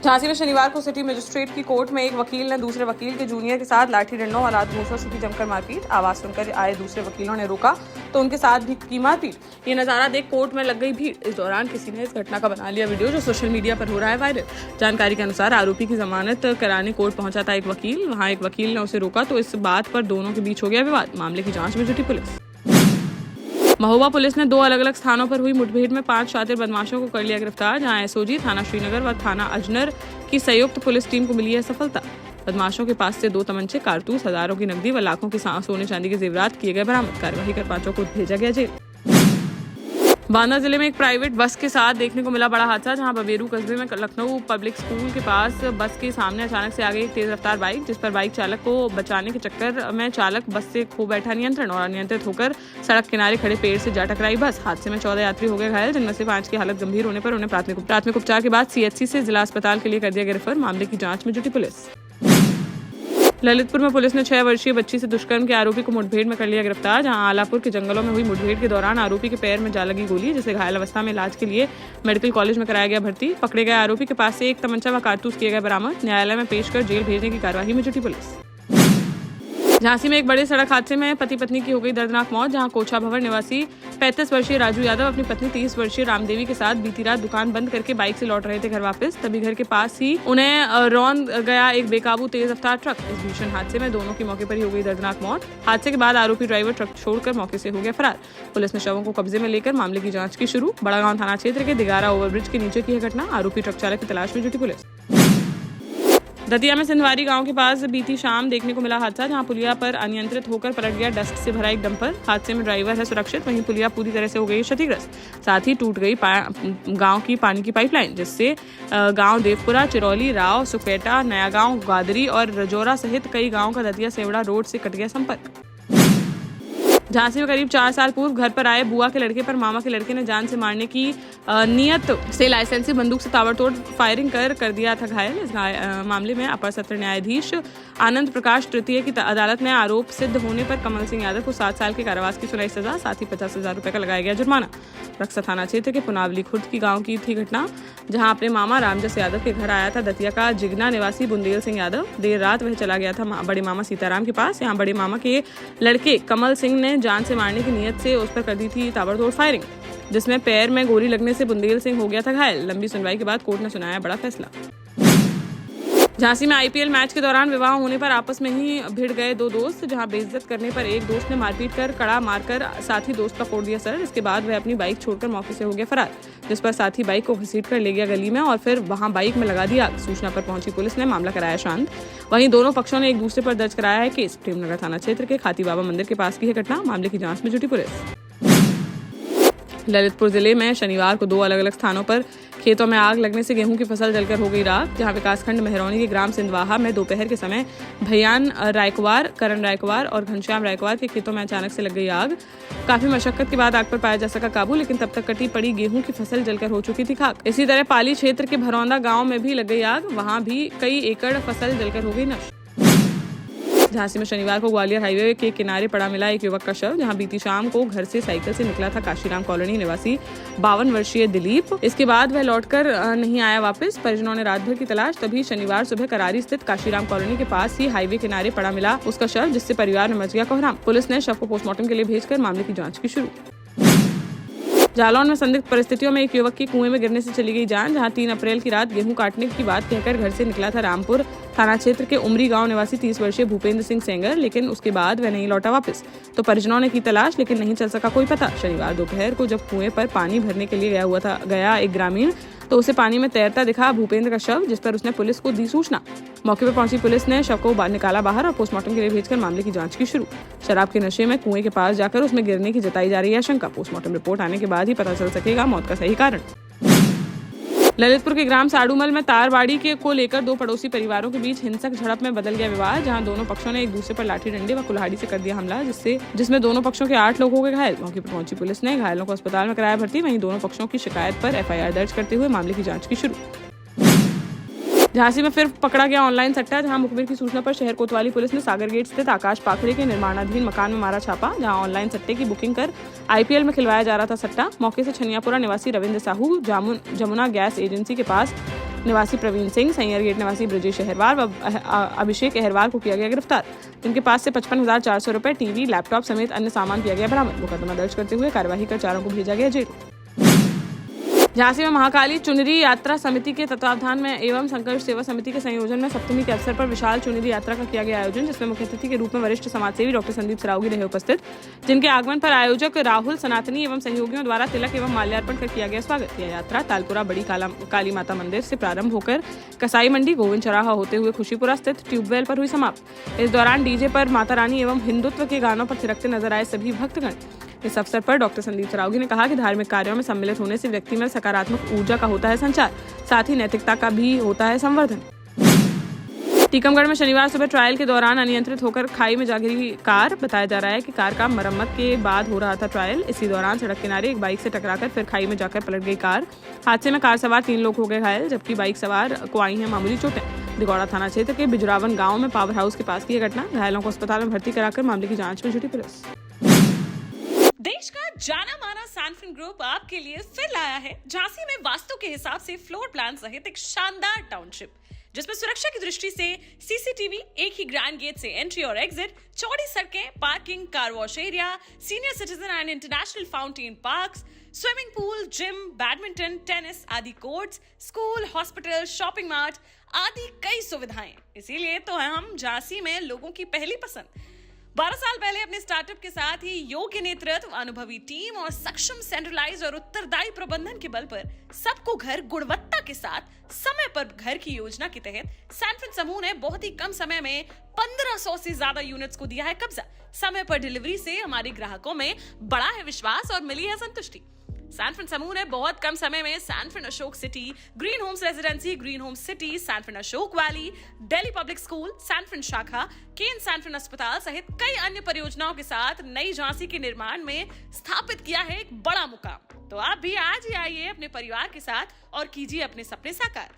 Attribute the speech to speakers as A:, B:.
A: झांसी में शनिवार को सिटी मजिस्ट्रेट की कोर्ट में एक वकील ने दूसरे वकील के जूनियर के साथ लाठी डंडों और आदमोशों से की जमकर मारपीट। आवाज सुनकर आए दूसरे वकीलों ने रोका तो उनके साथ भी की मारपीट। ये नजारा देख कोर्ट में लग गई भीड़। इस दौरान किसी ने इस घटना का बना लिया वीडियो जो सोशल मीडिया पर हो रहा है वायरल। जानकारी के अनुसार आरोपी की जमानत कराने कोर्ट पहुंचा था एक वकील। वहां एक वकील ने उसे रोका तो इस बात पर दोनों के बीच हो गया विवाद। मामले की जांच में जुटी पुलिस। महोबा पुलिस ने 2 अलग-अलग स्थानों पर हुई मुठभेड़ में 5 शातिर बदमाशों को कर लिया गिरफ्तार। जहां एसओजी थाना श्रीनगर व थाना अजनर की संयुक्त पुलिस टीम को मिली है सफलता। बदमाशों के पास से 2 तमंचे, कारतूस, हजारों की नकदी व लाखों के सोने चांदी के जेवरात किए गए बरामद। कार्रवाई कर 5 को भेजा गया जेल। बांदा जिले में एक प्राइवेट बस के साथ देखने को मिला बड़ा हादसा। जहां बबेरू कस्बे में लखनऊ पब्लिक स्कूल के पास बस के सामने अचानक से आ गई एक तेज रफ्तार बाइक, जिस पर बाइक चालक को बचाने के चक्कर में चालक बस से खो बैठा नियंत्रण और अनियंत्रित होकर सड़क किनारे खड़े पेड़ से जा टकराई बस। हादसे में 14 यात्री हो गए घायल, जिनमें से 5 की हालत गंभीर होने पर उन्हें प्राथमिक उपचार के बाद सीएचसी से जिला अस्पताल के लिए कर दिया गया रेफर। मामले की जांच में जुटी पुलिस। ललितपुर में पुलिस ने 6 वर्षीय बच्ची से दुष्कर्म के आरोपी को मुठभेड़ में कर लिया गिरफ्तार। जहां आलापुर के जंगलों में हुई मुठभेड़ के दौरान आरोपी के पैर में जा लगी गोली, जिसे घायल अवस्था में इलाज के लिए मेडिकल कॉलेज में कराया गया भर्ती। पकड़े गए आरोपी के पास से 1 तमंचा व कारतूस किए गए बरामद। न्यायालय में पेश कर जेल भेजने की कार्यवाही में जुटी पुलिस। झांसी में एक बड़े सड़क हादसे में पति पत्नी की हो गई दर्दनाक मौत। जहां कोछा भवन निवासी 35 वर्षीय राजू यादव अपनी पत्नी 30 वर्षीय रामदेवी के साथ बीती रात दुकान बंद करके बाइक से लौट रहे थे घर वापस। तभी घर के पास ही उन्हें रौंद गया एक बेकाबू तेज रफ्तार ट्रक। इस भीषण हादसे में दोनों की मौके पर ही हो गई दर्दनाक मौत। हादसे के बाद आरोपी ड्राइवर ट्रक छोड़कर मौके से हो गया फरार। पुलिस ने शवों को कब्जे में लेकर मामले की जांच की शुरू। बड़ागांव थाना क्षेत्र के दिगारा ओवरब्रिज के नीचे की यह घटना। आरोपी ट्रक चालक की तलाश में जुटी पुलिस। दतिया में सिंधवारी गांव के पास बीती शाम देखने को मिला हादसा। जहां पुलिया पर अनियंत्रित होकर पलट गया डस्ट से भरा एक डंपर। हादसे में ड्राइवर है सुरक्षित, वहीं पुलिया पूरी तरह से हो गई क्षतिग्रस्त। साथ ही टूट गई गांव की पानी की पाइपलाइन, जिससे गांव देवपुरा, चिरौली, राव, सुकेटा, नया गांव, गादरी और रजौरा सहित कई गांव का दतिया सेवड़ा रोड से कट गया संपर्क। झांसी में करीब 4 साल पूर्व घर पर आए बुआ के लड़के पर मामा के लड़के ने जान से मारने की नियत से लाइसेंसी बंदूक से ताबड़तोड़ फायरिंग कर दिया था घायल। इस मामले में अपर सत्र न्यायाधीश आनंद प्रकाश तृतीय की अदालत ने आरोप सिद्ध होने पर कमल सिंह यादव को 7 साल के कारावास की सुनाई सजा, साथ ही 50,000 रुपए का लगाया गया जुर्माना। रक्सा थाना क्षेत्र के पुनावली खुर्द की गाँव की थी घटना, जहाँ अपने मामा रामजस यादव के घर आया था दतिया का जिगना निवासी बुंदेल सिंह यादव। देर रात वह चला गया था बड़े मामा सीताराम के पास। यहाँ बड़े मामा के लड़के कमल सिंह ने जान से मारने की नियत से उस पर कर दी थी ताबड़तोड़ फायरिंग, जिसमें पैर में गोली लगने से बुंदेल सिंह हो गया था घायल। लंबी सुनवाई के बाद कोर्ट ने सुनाया बड़ा फैसला। झांसी में आईपीएल मैच के दौरान विवाह होने पर आपस में ही भिड़ गए 2 दोस्त। जहां बेइज्जत करने पर एक दोस्त ने मारपीट कर कड़ा मारकर साथी दोस्त का फोड़ दिया सर। इसके बाद वह अपनी बाइक छोड़कर मौके से हो गया फरार, जिस पर साथी बाइक को घसीट कर ले गया गली में और फिर वहां बाइक में लगा दिया आग। सूचना पर पहुंची पुलिस ने मामला कराया शांत। वहीं दोनों पक्षों ने एक दूसरे पर दर्ज कराया है केस। प्रेमनगर थाना क्षेत्र के खाती बाबा मंदिर के पास की है घटना। मामले की जांच में जुटी पुलिस। ललितपुर जिले में शनिवार को 2 अलग अलग स्थानों पर खेतों में आग लगने से गेहूं की फसल जलकर हो गई राख। जहां विकासखंड मेहरौनी के ग्राम सिंधवाहा में दोपहर के समय भैयान रायकवार, करण रायकवार और घनश्याम रायकवार के खेतों में अचानक से लग गई आग। काफी मशक्कत के बाद आग पर पाया जा सका काबू, लेकिन तब तक कटी पड़ी गेहूं की फसल जलकर हो चुकी थी खाक। इसी तरह पाली क्षेत्र के भरौंदा गाँव में भी लग गई आग। वहां भी कई एकड़ फसल जलकर हो गई नष्ट। झांसी में शनिवार को ग्वालियर हाईवे के किनारे पड़ा मिला एक युवक का शव। जहां बीती शाम को घर से साइकिल से निकला था काशीराम कॉलोनी निवासी 52 वर्षीय दिलीप। इसके बाद वह लौटकर नहीं आया वापस। परिजनों ने रात भर की तलाश, तभी शनिवार सुबह करारी स्थित काशीराम कॉलोनी के पास ही हाईवे किनारे पड़ा मिला उसका शव, जिससे परिवार में मच गया कोहराम। पुलिस ने शव को पोस्टमार्टम के लिए भेजकर मामले की जाँच की शुरू। जालौन में संदिग्ध परिस्थितियों में एक युवक की कुएं में गिरने से चली गई जान। जहां 3 अप्रैल की रात गेहूं काटने की बात कहकर घर से निकला था रामपुर थाना क्षेत्र के उमरी गांव निवासी 30 वर्षीय भूपेंद्र सिंह सेंगर, लेकिन उसके बाद वह नहीं लौटा वापस। तो परिजनों ने की तलाश, लेकिन नहीं चल सका कोई पता। शनिवार दोपहर को जब कुएं पर पानी भरने के लिए गया एक ग्रामीण, तो उसे पानी में तैरता दिखा भूपेंद्र का शव, जिस पर उसने पुलिस को दी सूचना। मौके पर पहुंची पुलिस ने शव को निकाला बाहर और पोस्टमार्टम के लिए भेजकर मामले की जांच की शुरू। शराब के नशे में कुएं के पास जाकर उसमें गिरने की जताई जा रही है आशंका। पोस्टमार्टम रिपोर्ट आने के बाद ही पता चल सकेगा मौत का सही कारण। ललितपुर के ग्राम साड़ूमल में तारवाड़ी को लेकर 2 पड़ोसी परिवारों के बीच हिंसक झड़प में बदल गया विवाद। जहां दोनों पक्षों ने एक दूसरे पर लाठी डंडे व कुल्हाड़ी से कर दिया हमला, जिसमें दोनों पक्षों के 8 लोग हो गए घायल। मौके पर पहुंची पुलिस ने घायलों को अस्पताल में कराया भर्ती। वहीं दोनों पक्षों की शिकायत पर एफआईआर दर्ज करते हुए मामले की जांच की शुरू। झांसी में फिर पकड़ा गया ऑनलाइन सट्टा। जहां मुखबिर की सूचना पर शहर कोतवाली पुलिस ने सागर गेट स्थित आकाश पाखड़े के निर्माणाधीन मकान में मारा छापा। जहां ऑनलाइन सट्टे की बुकिंग कर आईपीएल में खिलवाया जा रहा था सट्टा। मौके से छनियापुरा निवासी रविंद्र साहू जमुना गैस एजेंसी के पास निवासी प्रवीण सिंह, सैयर गेट निवासी ब्रजेश अहिरवार व अभिषेक अहिरवार को किया गया गिरफ्तार। इनके पास से 55,400 रुपए, टीवी, लैपटॉप समेत अन्य सामान किया गया बरामद। मुकदमा दर्ज करते हुए कार्यवाही कर चारों को भेजा गया जेल। झांसी में महाकाली चुनरी यात्रा समिति के तत्वावधान में एवं संघर्ष सेवा समिति के संयोजन में सप्तमी के अवसर पर विशाल चुनरी यात्रा का किया गया आयोजन, जिसमें मुख्य अतिथि के रूप में वरिष्ठ समाजसेवी डॉक्टर संदीप सरावगी रहे उपस्थित, जिनके आगमन पर आयोजक राहुल सनातनी एवं सहयोगियों द्वारा तिलक एवं माल्यार्पण कर किया गया स्वागत। यह यात्रा तालपुरा बड़ी काली माता मंदिर से प्रारंभ होकर कसाई मंडी गोविंद चौराहा होते हुए खुशीपुरा स्थित ट्यूबवेल पर हुई समाप्त। इस दौरान डीजे पर माता रानी एवं हिंदुत्व के गानों पर थिरकते नजर आए सभी भक्तगण। इस अवसर पर डॉक्टर संदीप सरावगी ने कहा कि धार्मिक कार्यों में सम्मिलित होने से व्यक्ति में सकारात्मक ऊर्जा का होता है संचार, साथ ही नैतिकता का भी होता है संवर्धन। टीकमगढ़ में शनिवार सुबह ट्रायल के दौरान अनियंत्रित होकर खाई में जा गिरी कार। बताया जा रहा है कि कार का मरम्मत के बाद हो रहा था ट्रायल। इसी दौरान सड़क किनारे एक बाइक से टकराकर फिर खाई में जाकर पलट गई कार। हादसे में कार सवार 3 लोग हो गए घायल, जबकि बाइक सवार को आई हैं मामूली चोटें। दिगौड़ा थाना क्षेत्र के बिजरावन गाँव में पावर हाउस के पास की यह घटना। घायलों को अस्पताल में भर्ती कराकर मामले की जाँच में जुटी पुलिस।
B: देश का जाना माना सैनफिन ग्रुप आपके लिए फिर लाया है झांसी में वास्तु के हिसाब से फ्लोर प्लान सहित एक शानदार टाउनशिप, जिसमें सुरक्षा की दृष्टि से सीसीटीवी, एक ही ग्रैंड गेट से एंट्री और एग्जिट, चौड़ी सड़कें, parking, car wash area, senior citizen and international fountain parks, swimming pool, gym, badminton, tennis आदि courts, school, hospital, shopping mart आदि कई सुविधाएं। इसीलिए तो हम झांसी में लोगों की पहली पसंद। 12 साल पहले अपने स्टार्टअप के साथ ही योग्य नेतृत्व, अनुभवी टीम और सक्षम सेंट्रलाइज्ड और उत्तरदायी प्रबंधन के बल पर सबको घर गुणवत्ता के साथ समय पर घर की योजना के तहत सैनफिन समूह ने बहुत ही कम समय में 1500 से ज्यादा यूनिट्स को दिया है कब्जा। समय पर डिलीवरी से हमारे ग्राहकों में बड़ा है विश्वास और मिली है संतुष्टि। सैनफिन समूह ने बहुत कम समय में Sanfin Ashok City, Green Homes Residency, Green Homes City, Sanfin Ashok Valley, Delhi Public School, Sanfin शाखा, केन सैनफिन अस्पताल सहित कई अन्य परियोजनाओं के साथ नई झांसी के निर्माण में स्थापित किया है एक बड़ा मुकाम। तो आप भी आज ही आइए अपने परिवार के साथ और कीजिए अपने सपने साकार।